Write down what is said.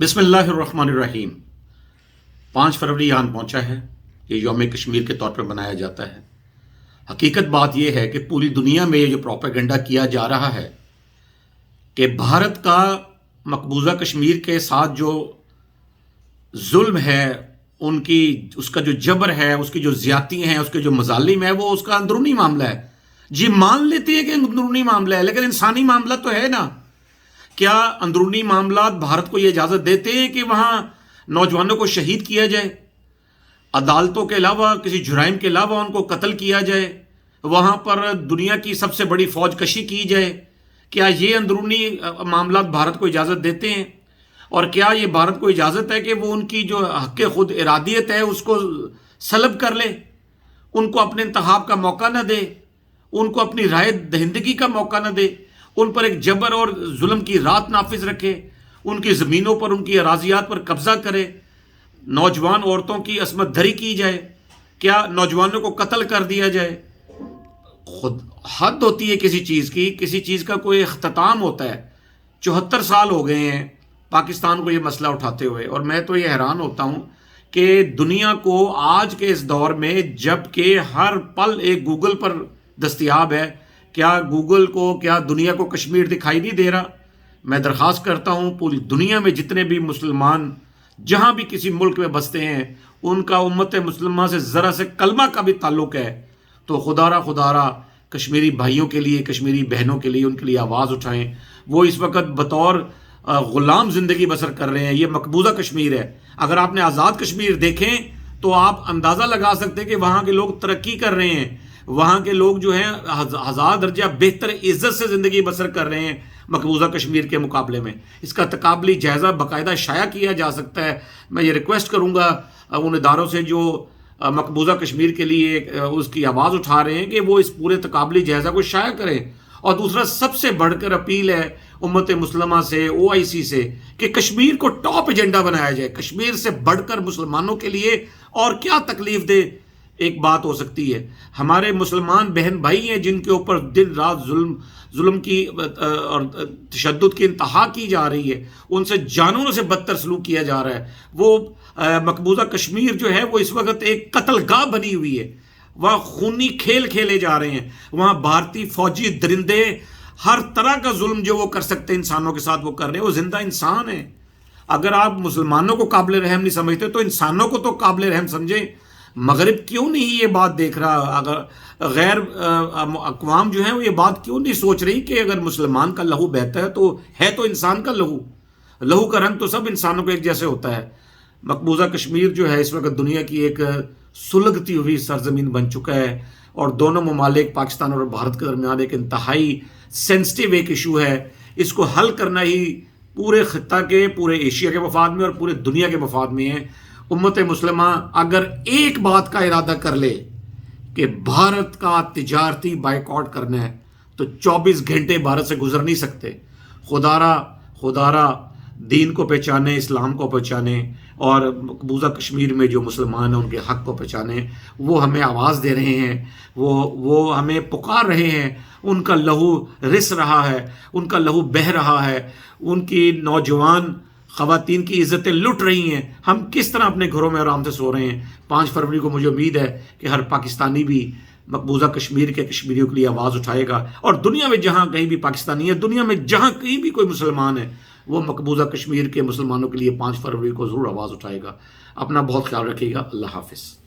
बिस्मिल्लाह अर्रहमान अर्रहीम। 5 फरवरी यहाँ पहुँचा है। ये यौम कश्मीर के तौर पर मनाया जाता है। हकीकत बात यह है कि पूरी दुनिया में ये जो प्रोपेगेंडा किया जा रहा है कि भारत का मकबूजा कश्मीर के साथ जो जुल्म है, उसका जो जबर है, उसकी जो ज्यादती हैं, उसके जो मजालिम है, वो उसका अंदरूनी मामला है। जी मान लेते हैं कि अंदरूनी मामला है, लेकिन इंसानी मामला तो है ना। क्या अंदरूनी मामला भारत को ये इजाज़त देते हैं कि वहाँ नौजवानों को शहीद किया जाए, अदालतों के अलावा किसी जुराइम के अलावा उनको कत्ल किया जाए, वहाँ पर दुनिया की सबसे बड़ी फौज कशी की जाए? क्या ये अंदरूनी मामला भारत को इजाज़त देते हैं? और क्या ये भारत को इजाज़त है कि वो उनकी जो हक़ खुद इरादियत है उसको सलब कर ले, उनको अपने इंतखाब का मौका न दे, उनको अपनी राय दहिंदगी का मौका न दे, उन पर एक जबर और जुल्म की रात नाफिज रखे, उनकी ज़मीनों पर, उनकी अराजियात पर कब्ज़ा करे, नौजवान औरतों की असमत धरी की जाए? क्या नौजवानों को कत्ल कर दिया जाए? खुद हद होती है किसी चीज़ की, किसी चीज़ का कोई अख्ताम होता है। 74 साल हो गए हैं पाकिस्तान को ये मसला उठाते हुए, और मैं तो ये हैरान होता हूँ कि दुनिया को आज के इस दौर में, जबकि हर पल एक गूगल पर दस्तयाब है, क्या गूगल को, क्या दुनिया को कश्मीर दिखाई नहीं दे रहा? मैं दरख्वास्त करता हूँ पूरी दुनिया में जितने भी मुसलमान जहाँ भी किसी मुल्क में बसते हैं, उनका उम्मत मुसलमान से ज़रा से कलमा का भी ताल्लुक़ है, तो खुदारा कश्मीरी भाइयों के लिए, कश्मीरी बहनों के लिए, उनके लिए आवाज़ उठाएं। वो इस वक्त बतौर ग़ुलाम ज़िंदगी बसर कर रहे हैं। ये मकबूजा कश्मीर है। अगर आपने आज़ाद कश्मीर देखें तो आप अंदाज़ा लगा सकते हैं कि वहाँ के लोग तरक्की कर रहे हैं, वहाँ के लोग जो हैं 1000 दर्जा बेहतर इज़्ज़त से ज़िंदगी बसर कर रहे हैं मकबूजा कश्मीर के मुकाबले में। इसका तकाबली जायज़ा बाकायदा शाया किया जा सकता है। मैं ये रिक्वेस्ट करूँगा उन इदारों से जो मकबूजा कश्मीर के लिए उसकी आवाज़ उठा रहे हैं कि वो इस पूरे तकाबली जायज़ा को शाया करें। और दूसरा, सबसे बढ़कर अपील है उम्मत मुसलमा से, OIC से, कि कश्मीर को टॉप एजेंडा बनाया जाए। कश्मीर से बढ़कर मुसलमानों के लिए और क्या तकलीफ दे एक बात हो सकती है। हमारे मुसलमान बहन भाई हैं जिनके ऊपर दिन रात जुल्म की और तशद्दुद की इंतहा की जा रही है, उनसे जानवरों से बदतर सलूक किया जा रहा है। वो मकबूजा कश्मीर जो है वो इस वक्त एक कत्लगाह बनी हुई है। वहाँ खूनी खेल खेले जा रहे हैं। वहाँ भारतीय फौजी दरिंदे हर तरह का जुल्म जो वो कर सकते हैं इंसानों के साथ वो कर रहे हैं। वो जिंदा इंसान है। अगर आप मुसलमानों को काबिल रहम नहीं समझते तो इंसानों को तो काबिल रहम समझें। मगरिब क्यों नहीं ये बात देख रहा? अगर गैर अक़वाम जो है वो ये बात क्यों नहीं सोच रही कि अगर मुसलमान का लहू बहता है तो इंसान का लहू का रंग तो सब इंसानों को एक जैसे होता है। मकबूजा कश्मीर जो है इस वक्त दुनिया की एक सुलगती हुई सरजमीन बन चुका है, और दोनों ममालिक पाकिस्तान और भारत के दरमियान एक इंतहाई सेंसिटिव एक इशू है। इसको हल करना ही पूरे खित्ता के, पूरे एशिया के मफाद में और पूरे दुनिया के मफाद में है। उम्मत मुस्लिमा अगर एक बात का इरादा कर ले कि भारत का तिजारती बाइकआउट करना है तो 24 घंटे भारत से गुजर नहीं सकते। खुदारा दीन को पहचाने, इस्लाम को पहचाने, और मकबूजा कश्मीर में जो मुसलमान हैं उनके हक़ को पहचाने। वो हमें आवाज़ दे रहे हैं, वो हमें पुकार रहे हैं। उनका लहू रिस रहा है, उनका लहू बह रहा है, उनकी नौजवान ख़वातीन की इज़्ज़तें लुट रही हैं। हम किस तरह अपने घरों में आराम से सो रहे हैं? 5 फरवरी को मुझे उम्मीद है कि हर पाकिस्तानी भी मकबूजा कश्मीर के कश्मीरियों के लिए आवाज़ उठाएगा, और दुनिया में जहाँ कहीं भी पाकिस्तानी है, दुनिया में जहाँ कहीं भी कोई मुसलमान है, वो मकबूजा कश्मीर के मुसलमानों के लिए 5 फरवरी को ज़रूर आवाज़ उठाएगा। अपना बहुत ख्याल रखिएगा। अल्लाह हाफ़िज़।